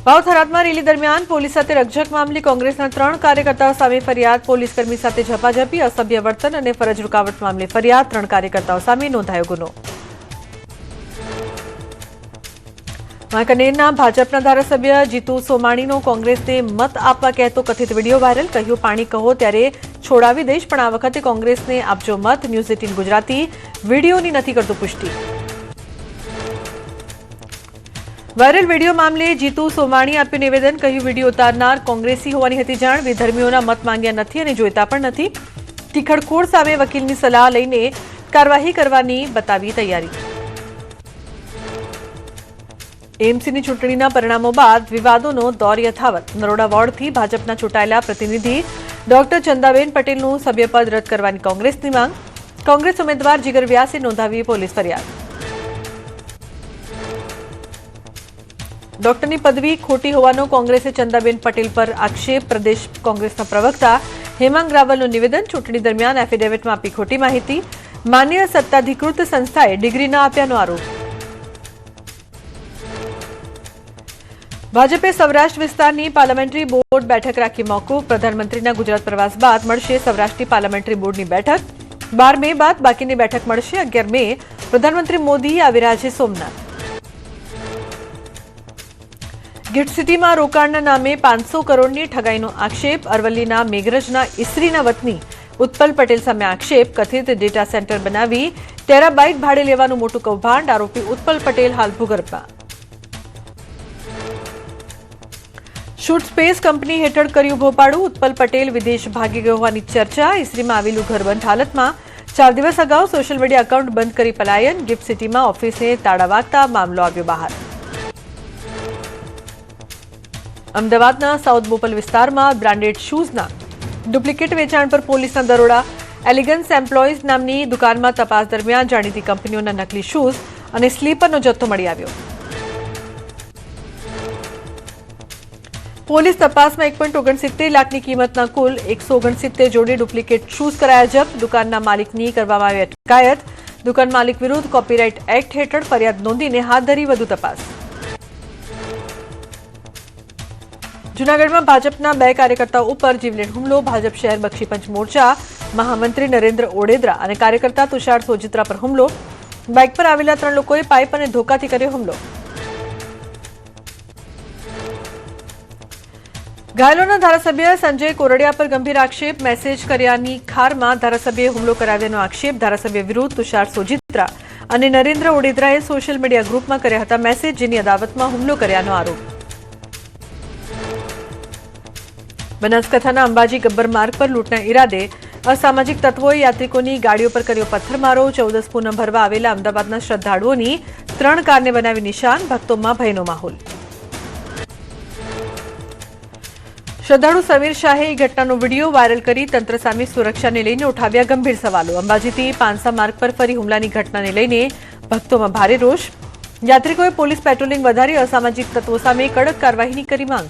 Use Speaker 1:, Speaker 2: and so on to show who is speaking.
Speaker 1: વાવ થરાદમાં rally દરમિયાન police સાથે રકઝક મામલે કોંગ્રેસના 3 કાર્યકર્તાઓ સામે ફરિયાદ. પોલીસકર્મી સાથે ઝપાઝપી, અસભ્ય વર્તન અને ફરજ રૂકાવટ મામલે ફરિયાદ. 3 કાર્યકર્તાઓ સામે નોંધાયો ગુનો. વાંકાનેરના ભાજપના ધારાસભ્ય જીતુ સોમાણીનો કોંગ્રેસને મત આપવા કહેતો કથિત વિડીયો વાયરલ. કહ્યું, પાણી કહો ત્યારે છોડાવી દઈશ, પણ આ વખતે કોંગ્રેસને આપજો મત. ન્યૂઝ 18 ગુજરાતી વિડીયોની નથી કરતું પુષ્ટિ. વાયરલ વિડીયો મામલે જીતુ સોમાણી આપ્યું નિવેદન. કહ્યું, વિડીયો ઉતારનાર કોંગ્રેસી હોવાની હતી જાણ. વિધર્મીઓના મત માંગ્યા નથી અને જોઈતા પણ નથી. તીખડખોડ સામે વકીલની સલાહ લઈને કાર્યવાહી કરવાની બતાવી તૈયારી. એમસીની ચૂંટણીના પરિણામો બાદ વિવાદોનો દોર યથાવત. નરોડા વોર્ડથી ભાજપના ચૂંટાયેલા પ્રતિનિધિ ડોક્ટર ચંદાબેન પટેલનું સભ્યપદ રદ કરવાની કોંગ્રેસની માંગ. કોંગ્રેસ ઉમેદવાર જીગર વ્યાસે નોંધાવી પોલીસ ફરિયાદ. ડોક્ટરની પદવી ખોટી હોવાનો કોંગ્રેસે ચંદાબેન પટેલ પર આક્ષેપ. પ્રદેશ કોંગ્રેસના પ્રવક્તા હેમાંગ રાવલનું નિવેદન. ચૂંટણી દરમિયાન એફિડેવિટમાં આપી ખોટી માહિતી. માન્ય સત્તાધિકૃત સંસ્થાએ ડિગ્રી ન આપ્યાનો આરોપ. ભાજપે સૌરાષ્ટ્ર વિસ્તારની પાર્લામેન્ટરી બોર્ડ બેઠક રાખી મોકૂફ. પ્રધાનમંત્રીના ગુજરાત પ્રવાસ બાદ મળશે સૌરાષ્ટ્રની પાર્લામેન્ટરી બોર્ડની બેઠક. 12 મે બાદ બાકીની બેઠક મળશે. 11 મે પ્રધાનમંત્રી મોદી આવી રહ્યા છે સોમનાથ. ગિફ્ટ સિટીમાં રોકાણના નામે 500 કરોડની ઠગાઈનો આક્ષેપ. અરવલ્લીના મેઘરજના ઇસરીના વતની ઉત્પલ પટેલ સામે આક્ષેપ. કથિત ડેટા સેન્ટર બનાવી ટેરાબાઇટ ભાડે લેવાનું મોટું કૌભાંડ. આરોપી ઉત્પલ પટેલ હાલ ભૂગર્ભમાં. શૂટ સ્પેસ કંપની હેઠળ કર્યું ભોપાડું. ઉત્પલ પટેલ વિદેશ ભાગી ગયો હોવાની ચર્ચા. ઇસરીમાં આવેલું ઘર બંધ હાલતમાં. 4 દિવસ અગાઉ સોશિયલ મીડિયા એકાઉન્ટ બંધ કરી પલાયન. ગિફ્ટ સિટીમાં ઓફિસે તાળા વાગતા મામલો આવ્યો બહાર. અમદાવાદના સાઉથ બોપલ વિસ્તારમાં બ્રાન્ડેડ શૂઝના ડુપ્લિકેટ વેચાણ પર પોલીસના દરોડા. એલિગન્સ એમ્પ્લોઈઝ નામની દુકાનમાં તપાસ દરમિયાન જાણીતી કંપનીઓના નકલી શૂઝ અને સ્લીપરનો જથ્થો મળી આવ્યો. પોલીસ તપાસમાં 1.69 લાખની કિંમતના કુલ 169 જોડી ડુપ્લિકેટ શૂઝ કરાયા જપ્ત. દુકાનના માલિકની કરવામાં આવી અટકાયત. દુકાન માલિક વિરુદ્ધ કોપીરાઇટ એક્ટ હેઠળ ફરિયાદ નોંધીને હાથ ધરી વધુ તપાસ. જૂનાગઢમાં ભાજપના 2 કાર્યકર્તાઓ ઉપર જીવલેણ હુમલો. ભાજપ શહેર બક્ષીપંચ મોરચા મહામંત્રી નરેન્દ્ર ઓડેદરા અને કાર્યકર્તા તુષાર સોજિત્રા પર હુમલો. બાઇક પર આવેલા 3 લોકોએ પાઇપ અને ધોકાથી કર્યો હુમલો. ઘાયલોના ધારાસભ્ય સંજય કોરડિયા પર ગંભીર આક્ષેપ. મેસેજ કર્યાની ખારમાં ધારાસભ્યએ હુમલો કરાવ્યાનો આક્ષેપ. ધારાસભ્ય વિરુદ્ધ તુષાર સોજિત્રા અને નરેન્દ્ર ઓડેદરાએ સોશિયલ મીડિયા ગ્રુપમાં કર્યા હતા મેસેજ, જેની અદાવતમાં હુમલો કર્યાનો આરોપ. બનાસકાંઠાના અંબાજી ગબ્બર માર્ગ પર લૂંટના ઈરાદે અસામાજિક તત્વોએ યાત્રિકોની ગાડીઓ પર કર્યો પથ્થરમારો. 14 પૂનમ ભરવા આવેલા અમદાવાદના શ્રદ્ધાળુઓની 3 કારને બનાવી નિશાન. ભક્તોમાં ભયનો માહોલ. શ્રદ્ધાળુ સમીર શાહે ઘટનાનો વિડીયો વાયરલ કરી તંત્ર સામે સુરક્ષાને લઈને ઉઠાવ્યા ગંભીર સવાલો. અંબાજીથી પાંસા માર્ગ પર ફરી હુમલાની ઘટનાને લઈને ભક્તોમાં ભારે રોષ. યાત્રિકોએ પોલીસ પેટ્રોલિંગ વધારી અસામાજિક તત્વો સામે કડક કાર્યવાહીની કરી માંગ.